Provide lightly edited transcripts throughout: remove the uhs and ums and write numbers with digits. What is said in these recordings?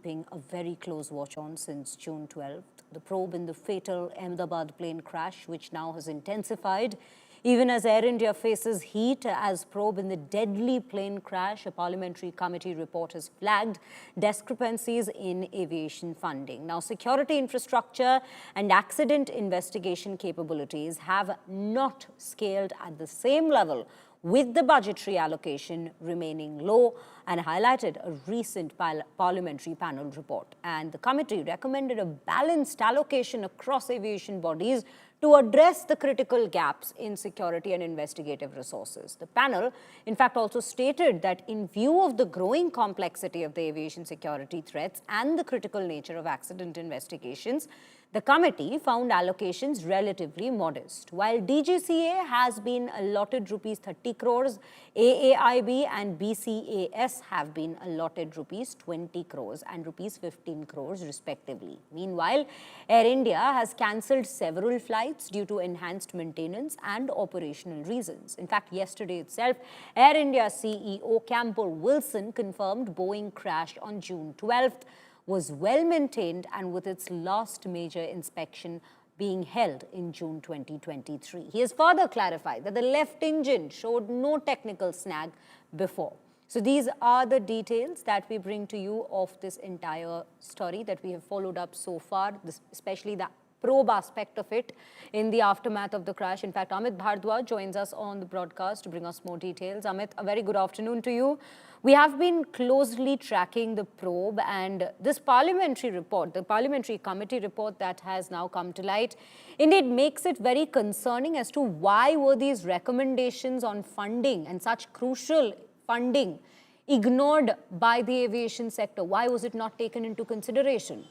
keeping a very close watch on since June 12th. The probe in the fatal Ahmedabad plane crash, which now has intensified, even as Air India faces heat as probe in the deadly plane crash. A parliamentary committee report has flagged discrepancies in aviation funding. Now, security infrastructure and accident investigation capabilities have not scaled at the same level, with the budgetary allocation remaining low, and highlighted a recent parliamentary panel report. And the committee recommended a balanced allocation across aviation bodies to address the critical gaps in security and investigative resources. The panel, in fact, also stated that in view of the growing complexity of the aviation security threats and the critical nature of accident investigations, the committee found allocations relatively modest. While DGCA has been allotted rupees 30 crores, AAIB and BCAS have been allotted rupees 20 crores and rupees 15 crores respectively. Meanwhile, Air India has cancelled several flights due to enhanced maintenance and operational reasons. In fact, yesterday itself, Air India CEO Campbell Wilson confirmed Boeing crash on June 12th was well maintained and with its last major inspection being held in June 2023. He has further clarified that the left engine showed no technical snag before. So these are the details that we bring to you of this entire story that we have followed up so far, especially the probe aspect of it in the aftermath of the crash. In fact, Amit Bhardwaj joins us on the broadcast to bring us more details. Amit, a very good afternoon to you. We have been closely tracking the probe, and this parliamentary report, the parliamentary committee report that has now come to light, indeed makes it very concerning as to why were these recommendations on funding and such crucial funding ignored by the aviation sector. Why was it not taken into consideration?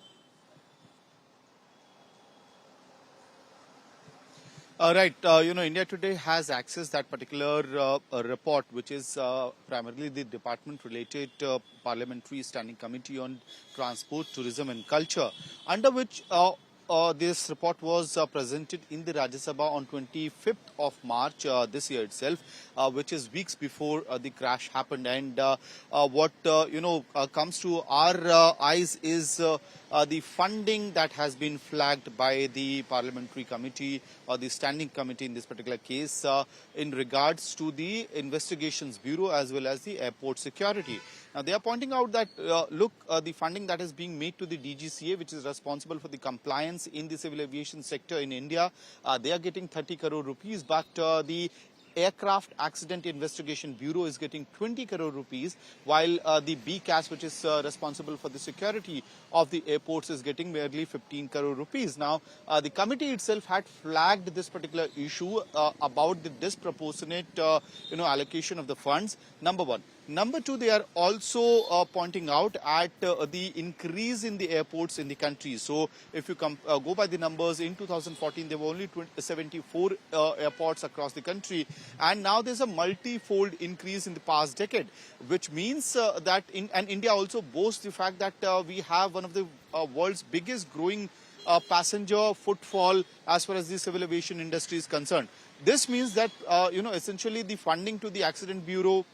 Right. India Today has accessed that particular report, which is primarily the department-related Parliamentary Standing Committee on Transport, Tourism and Culture, under which this report was presented in the Rajya Sabha on 25th of March this year itself, which is weeks before the crash happened. And what comes to our eyes is the funding that has been flagged by the parliamentary committee or the standing committee in this particular case in regards to the investigations bureau as well as the airport security. Now, they are pointing out that, the funding that is being made to the DGCA, which is responsible for the compliance in the civil aviation sector in India, they are getting 30 crore rupees, but the Aircraft Accident Investigation Bureau is getting 20 crore rupees, while the BCAS, which is responsible for the security of the airports, is getting merely 15 crore rupees. Now, the committee itself had flagged this particular issue about the disproportionate, allocation of the funds, number one. Number two, they are also pointing out at the increase in the airports in the country. So, if you go by the numbers, in 2014, there were only 74 airports across the country. And now there's a multi-fold increase in the past decade, which means that India also boasts the fact that we have one of the world's biggest growing passenger footfall as far as the civil aviation industry is concerned. This means that, essentially the funding to the Accident Bureau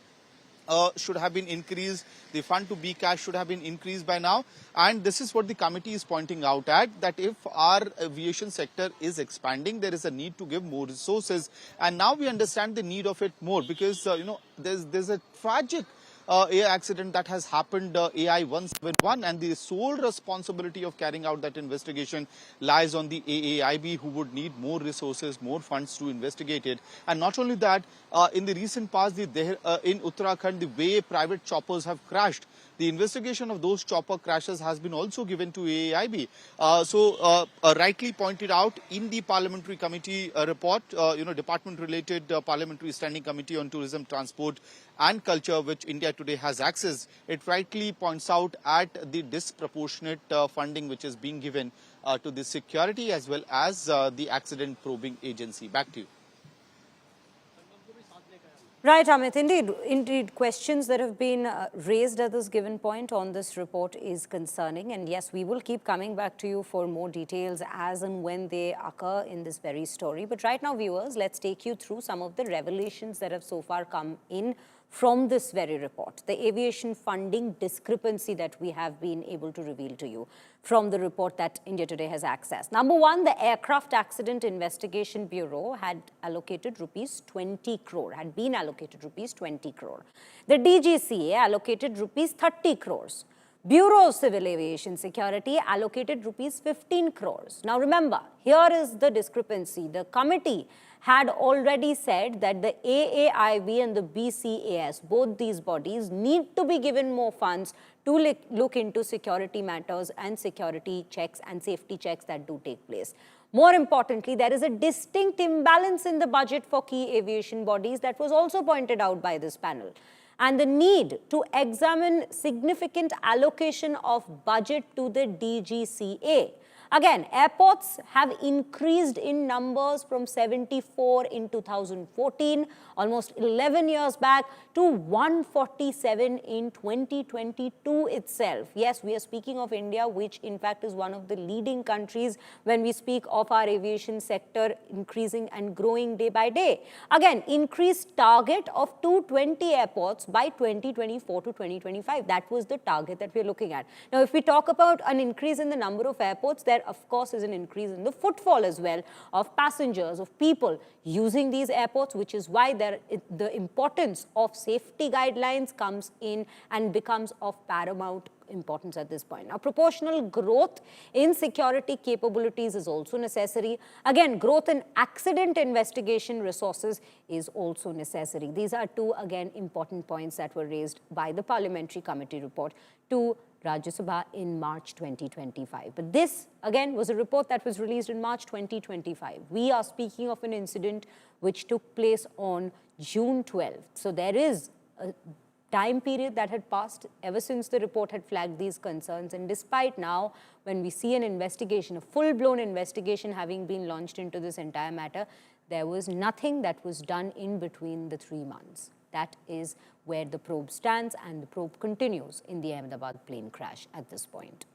should have been increased. The fund to BCAS should have been increased by now. And this is what the committee is pointing out at, that if our aviation sector is expanding, there is a need to give more resources. And now we understand the need of it more because, there's a tragic air accident that has happened, AI 171, and the sole responsibility of carrying out that investigation lies on the AAIB, who would need more resources, more funds to investigate it. And not only that, in the recent past, in Uttarakhand, the way private choppers have crashed, the investigation of those chopper crashes has been also given to AAIB. Rightly pointed out in the parliamentary committee report, department-related Parliamentary Standing Committee on Tourism, Transport and Culture, which India Today has access, it rightly points out at the disproportionate funding which is being given to the security as well as the accident probing agency. Back to you. Right, Amit. Indeed, questions that have been raised at this given point on this report is concerning. And yes, we will keep coming back to you for more details as and when they occur in this very story. But right now, viewers, let's take you through some of the revelations that have so far come in from this very report, the aviation funding discrepancy that we have been able to reveal to you from the report that India Today has accessed. Number one, the Aircraft Accident Investigation Bureau had allocated rupees 20 crore, had been allocated rupees 20 crore. The DGCA allocated rupees 30 crores. Bureau of Civil Aviation Security allocated rupees 15 crores. Now remember, here is the discrepancy. The committee had already said that the AAIB and the BCAS, both these bodies, need to be given more funds to look into security matters and security checks and safety checks that do take place. More importantly, there is a distinct imbalance in the budget for key aviation bodies that was also pointed out by this panel, and the need to examine significant allocation of budget to the DGCA. Again, airports have increased in numbers from 74 in 2014, almost 11 years back, to 147 in 2022 itself. Yes, we are speaking of India, which in fact is one of the leading countries when we speak of our aviation sector increasing and growing day by day. Again, increased target of 220 airports by 2024 to 2025. That was the target that we're looking at. Now, if we talk about an increase in the number of airports, there of course is an increase in the footfall as well of passengers, of people using these airports, which is why the importance of safety guidelines comes in and becomes of paramount importance at this point. Now, proportional growth in security capabilities is also necessary. Again, growth in accident investigation resources is also necessary. These are two, again, important points that were raised by the Parliamentary Committee report to Rajya Sabha in March 2025. But this, again, was a report that was released in March 2025. We are speaking of an incident which took place on June 12th. So there is a time period that had passed ever since the report had flagged these concerns. And despite now, when we see an investigation, a full-blown investigation having been launched into this entire matter, there was nothing that was done in between the 3 months. That is where the probe stands, and the probe continues in the Ahmedabad plane crash at this point.